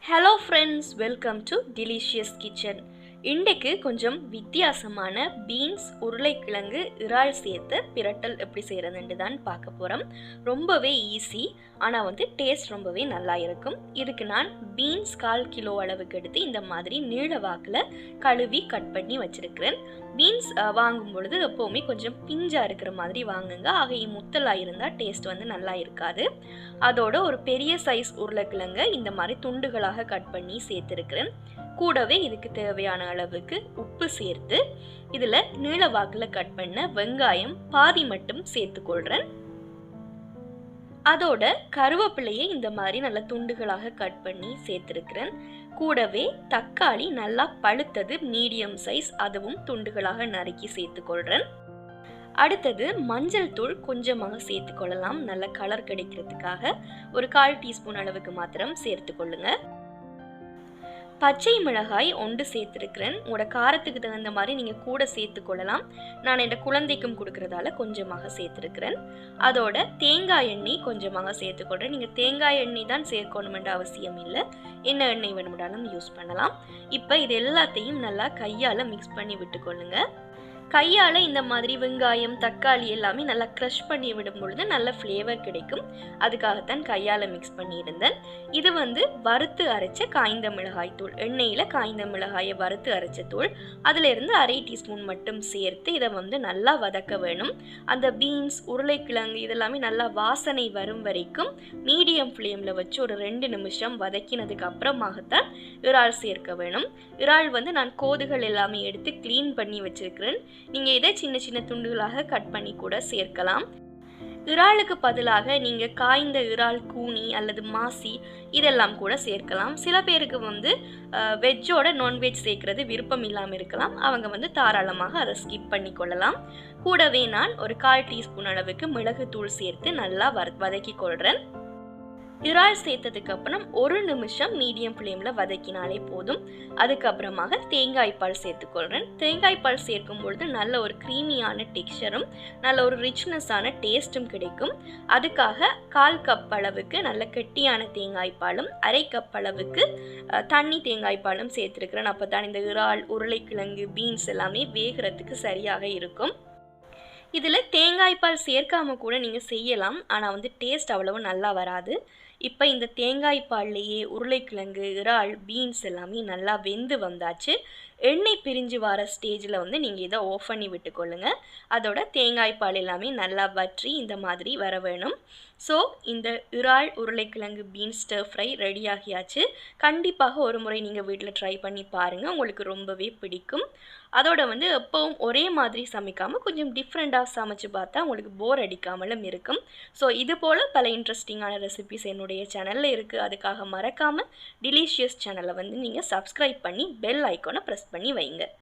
Hello friends, welcome to delicious kitchen. இன்றைக்கு கொஞ்சம் வித்தியாசமான பீன்ஸ், உருளைக்கிழங்கு, இறால் சேர்த்து பிரட்டல் எப்படி செய்கிறதுன்னு தான் பார்க்க போகிறோம். ரொம்பவே ஈஸி, ஆனால் டேஸ்ட் ரொம்பவே நல்லா இருக்கும். இதுக்கு நான் பீன்ஸ் 1/4 கிலோ அளவுக்கு எடுத்து இந்த மாதிரி நீள வாக்கில் கழுவி கட் பண்ணி வச்சுருக்கிறேன். பீன்ஸ் வாங்கும் பொழுது எப்போவுமே கொஞ்சம் பிஞ்சாக இருக்கிற மாதிரி வாங்குங்க. ஆக முத்தலாக இருந்தால் டேஸ்ட் நல்லா இருக்காது. அதோட ஒரு பெரிய சைஸ் உருளைக்கிழங்கை இந்த மாதிரி துண்டுகளாக கட் பண்ணி சேர்த்துருக்கிறேன். கூடவே இதுக்கு தேவையான அளவுக்கு உப்பு சேர்த்து இதில் நீள வாக்கில் கட் பண்ண வெங்காயம் பாதி மட்டும் சேர்த்துக்கொள்கிறேன். அதோட கருவேப்பிலையை இந்த மாதிரி நல்ல துண்டுகளாக கட் பண்ணி சேர்த்துருக்கிறேன். கூடவே தக்காளி நல்லா பழுத்தது மீடியம் சைஸ், அதுவும் துண்டுகளாக நறுக்கி சேர்த்துக்கொள்கிறேன். அடுத்தது மஞ்சள் தூள் கொஞ்சமாக சேர்த்துக்கொள்ளலாம். நல்ல கலர் கிடைக்கிறதுக்காக ஒரு 1/4 டீஸ்பூன் அளவுக்கு மாத்திரம் சேர்த்துக்கொள்ளுங்க. பச்சை மிளகாய் 1 சேர்த்துருக்கிறேன். உங்களோட காரத்துக்கு தகுந்த மாதிரி நீங்கள் கூட சேர்த்துக்கொள்ளலாம். நான் என் குழந்தைக்கும் கொடுக்கறதால கொஞ்சமாக சேர்த்துருக்கிறேன். அதோட தேங்காய் எண்ணெய் கொஞ்சமாக சேர்த்துக்கொள்கிறேன். நீங்கள் தேங்காய் எண்ணெய் தான் சேர்க்கணுமென்ற அவசியம் இல்லை, என்ன எண்ணெய் வேணும்னாலும் யூஸ் பண்ணலாம். இப்போ இது எல்லாத்தையும் நல்லா கையால் மிக்ஸ் பண்ணி விட்டுக்கொள்ளுங்க. கையால் இந்த மாதிரி வெங்காயம் தக்காளி எல்லாமே நல்லா க்ரஷ் பண்ணி விடும் பொழுது நல்ல ஃப்ளேவர் கிடைக்கும். அதுக்காகத்தான் கையால் மிக்ஸ் பண்ணியிருந்தேன். இது வறுத்து அரைச்ச காய்ந்த மிளகாய் தூள், எண்ணெயில் காய்ந்த மிளகாயை வறுத்து அரைச்ச தூள். அதிலிருந்து 1/2 டீஸ்பூன் மட்டும் சேர்த்து இதை நல்லா வதக்க வேணும். அந்த பீன்ஸ் உருளைக்கிழங்கு இதெல்லாமே நல்லா வாசனை வரும் வரைக்கும் மீடியம் ஃப்ளேமில் வச்சு ஒரு 2 நிமிஷம் வதக்கினதுக்கு அப்புறமாகத்தான் இறால் சேர்க்க வேணும். இறால் நான் கோதுகள் எல்லாமே எடுத்து க்ளீன் பண்ணி வச்சிருக்கிறேன். நீங்கள் இதை சின்ன சின்ன துண்டுகளாக கட் பண்ணி கூட சேர்க்கலாம். இறாலுக்கு பதிலாக நீங்கள் காய்ந்த இறால் கூனி அல்லது மாசி இதெல்லாம் கூட சேர்க்கலாம். சில பேருக்கு வெஜ்ஜோட நான்வெஜ் சேர்க்கறது விருப்பம் இல்லாமல் இருக்கலாம். அவங்க தாராளமாக அதை ஸ்கிப் பண்ணி கொள்ளலாம். கூடவே நான் ஒரு 1/4 டீஸ்பூன் அளவுக்கு மிளகுத்தூள் சேர்த்து நல்லா வதக்கி கொள்கிறேன். இறால் சேர்த்ததுக்கு அப்புறம் 1 நிமிஷம் மீடியம் ஃப்ளேமில் வதக்கினாலே போதும். அதுக்கப்புறமாக தேங்காய் பால் சேர்த்துக்கொள்கிறேன். தேங்காய் பால் சேர்க்கும் பொழுது நல்ல ஒரு க்ரீமியான டெக்ஸ்சரும் நல்ல ஒரு ரிச்னஸான டேஸ்ட்டும் கிடைக்கும். அதுக்காக 1/4 கப் அளவுக்கு நல்ல கெட்டியான தேங்காய் பாலும் 1/2 கப் அளவுக்கு தண்ணி தேங்காய் பாலும் சேர்த்துருக்கிறேன். அப்போ தான் இந்த இறால் உருளைக்கிழங்கு பீன்ஸ் எல்லாமே வேகிறதுக்கு சரியாக இருக்கும். இதில் தேங்காய் பால் சேர்க்காம கூட நீங்கள் செய்யலாம், ஆனால் டேஸ்ட் அவ்வளவு நல்லா வராது. இப்போ இந்த தேங்காய் பால்லையே உருளைக்கிழங்கு இறால் பீன்ஸ் எல்லாமே நல்லா வெந்து வந்தாச்சு. எண்ணெய் பிரிஞ்சு வர ஸ்டேஜில் நீங்கள் இதை ஆஃப் பண்ணி விட்டுக்கொள்ளுங்க. அதோட தேங்காய் பால் எல்லாமே நல்லா வற்றி இந்த மாதிரி வர வேணும். ஸோ இந்த இறால் உருளைக்கிழங்கு பீன்ஸ் ஸ்டர் ஃப்ரை ரெடி ஆகியாச்சு. கண்டிப்பாக ஒரு முறை நீங்கள் வீட்டில் ட்ரை பண்ணி பாருங்கள், உங்களுக்கு ரொம்பவே பிடிக்கும். அதோட எப்பவும் ஒரே மாதிரி சமைக்காமல் கொஞ்சம் டிஃப்ரெண்ட்டாக சமைச்சு பார்த்தா உங்களுக்கு போர் அடிக்காமலும் இருக்கும். ஸோ இது போல் பல இன்ட்ரெஸ்டிங்கான ரெசிபிஸ் என்னுடைய சேனலில் இருக்குது. அதுக்காக மறக்காமல் டெலிஷியஸ் சேனலை நீங்கள் சப்ஸ்கிரைப் பண்ணி பெல் ஐக்கானை ப்ரெஸ் பண்ணி வைங்க.